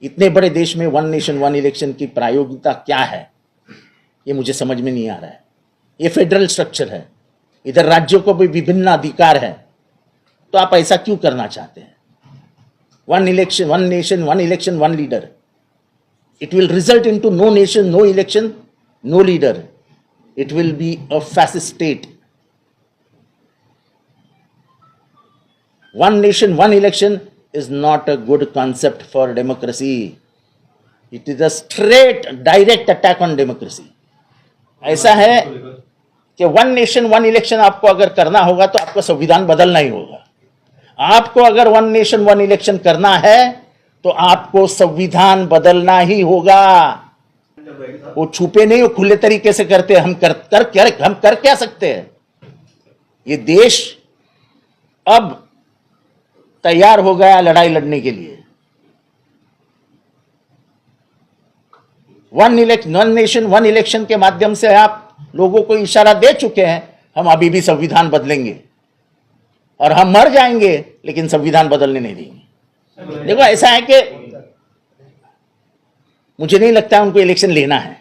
इतने बड़े देश में वन नेशन वन इलेक्शन की प्रायोगिकता क्या है, ये मुझे समझ में नहीं आ रहा है। ये फेडरल स्ट्रक्चर है, इधर राज्यों को भी विभिन्न अधिकार है, तो आप ऐसा क्यों करना चाहते हैं? One election one nation one election one leader, it will result into no nation, no election, no leader. It will be a fascist state. One nation, one election is not a good concept for democracy. It is a straight, direct attack on democracy. ऐसा है कि one nation one election आपको अगर करना होगा तो आपको संविधान बदलना ही होगा। आपको अगर वन नेशन वन इलेक्शन करना है तो आपको संविधान बदलना ही होगा। वो छुपे नहीं, वो खुले तरीके से करते हैं। हम कर क्या सकते हैं? ये देश अब तैयार हो गया लड़ाई लड़ने के लिए। वन नेशन वन इलेक्शन के माध्यम से आप लोगों को इशारा दे चुके हैं, हम अभी भी संविधान बदलेंगे और हम मर जाएंगे लेकिन संविधान बदलने नहीं देंगे। देखो, ऐसा है कि मुझे नहीं लगता उनको इलेक्शन लेना है,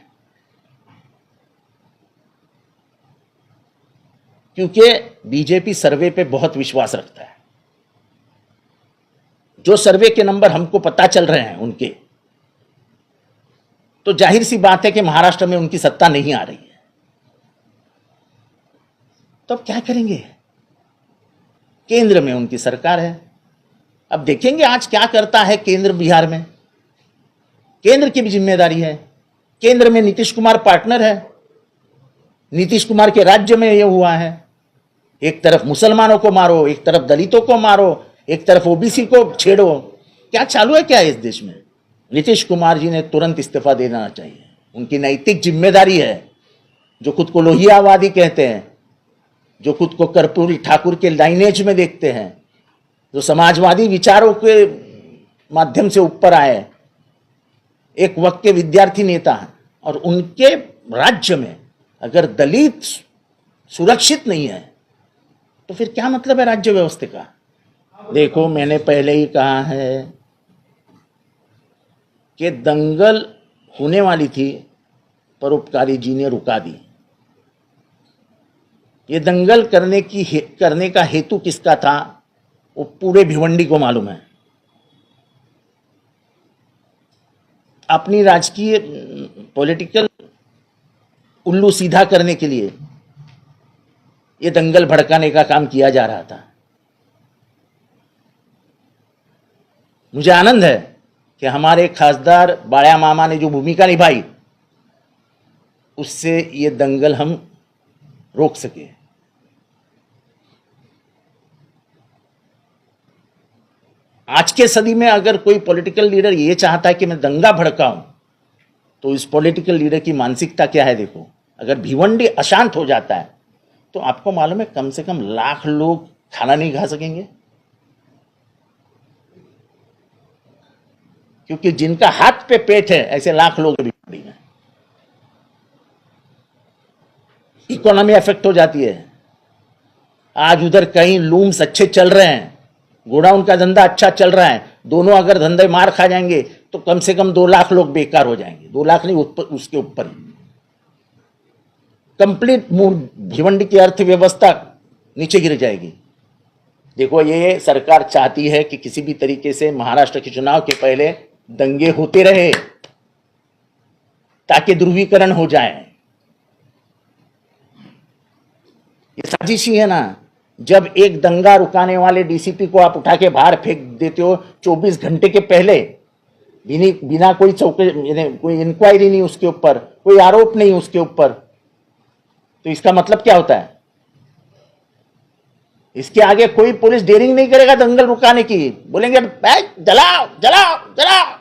क्योंकि बीजेपी सर्वे पे बहुत विश्वास रखता है। जो सर्वे के नंबर हमको पता चल रहे हैं उनके, तो जाहिर सी बात है कि महाराष्ट्र में उनकी सत्ता नहीं आ रही है। तो अब क्या करेंगे? केंद्र में उनकी सरकार है। अब देखेंगे आज क्या करता है केंद्र बिहार में। केंद्र की भी जिम्मेदारी है। केंद्र में नीतीश कुमार पार्टनर है। नीतीश कुमार के राज्य में यह हुआ है, एक तरफ मुसलमानों को मारो, एक तरफ दलितों को मारो, एक तरफ ओबीसी को छेड़ो। क्या चालू है क्या इस देश में? नीतीश कुमार जी ने तुरंत इस्तीफा दे देना चाहिए। उनकी नैतिक जिम्मेदारी है। जो खुद को लोहियावादी कहते हैं, जो खुद को कर्पूरी ठाकुर के लाइनेज में देखते हैं, जो समाजवादी विचारों के माध्यम से ऊपर आए, एक वक्त के विद्यार्थी नेता हैं, और उनके राज्य में अगर दलित सुरक्षित नहीं है तो फिर क्या मतलब है राज्य व्यवस्था का? देखो, मैंने पहले ही कहा है कि दंगल होने वाली थी, परोपकारी जी ने रुका दी। ये दंगल करने का हेतु किसका था वो पूरे भिवंडी को मालूम है। अपनी राजकीय पॉलिटिकल उल्लू सीधा करने के लिए ये दंगल भड़काने का काम किया जा रहा था। मुझे आनंद है कि हमारे खासदार बाळ्या मामा ने जो भूमिका निभाई, उससे ये दंगल हम रोक सके। आज के सदी में अगर कोई पॉलिटिकल लीडर ये चाहता है कि मैं दंगा भड़काऊं, तो इस पॉलिटिकल लीडर की मानसिकता क्या है? देखो, अगर भिवंडी अशांत हो जाता है तो आपको मालूम है कम से कम लाख लोग खाना नहीं खा सकेंगे, क्योंकि जिनका हाथ पे पेट है ऐसे लाख लोग भिवंडी में। इकोनॉमी अफेक्ट हो जाती है। आज उधर कहीं लूम्स अच्छे चल रहे हैं, गोडाउन का धंधा अच्छा चल रहा है, दोनों अगर धंधे मार खा जाएंगे तो कम से कम 2 लाख लोग बेकार हो जाएंगे। 2 लाख नहीं, उसके ऊपर ही कंप्लीट भिवंडी की अर्थव्यवस्था नीचे गिर जाएगी। देखो, ये सरकार चाहती है कि किसी भी तरीके से महाराष्ट्र के चुनाव के पहले दंगे होते रहे ताकि ध्रुवीकरण हो जाए। ये साजिश ही है ना। जब एक दंगा रुकाने वाले डीसीपी को आप उठा के बाहर फेंक देते हो 24 घंटे के पहले, बिना कोई कोई इंक्वायरी नहीं उसके ऊपर, कोई आरोप नहीं उसके ऊपर, तो इसका मतलब क्या होता है? इसके आगे कोई पुलिस डेयरिंग नहीं करेगा दंगल रुकाने की। बोलेंगे जलाओ जलाओ जलाओ।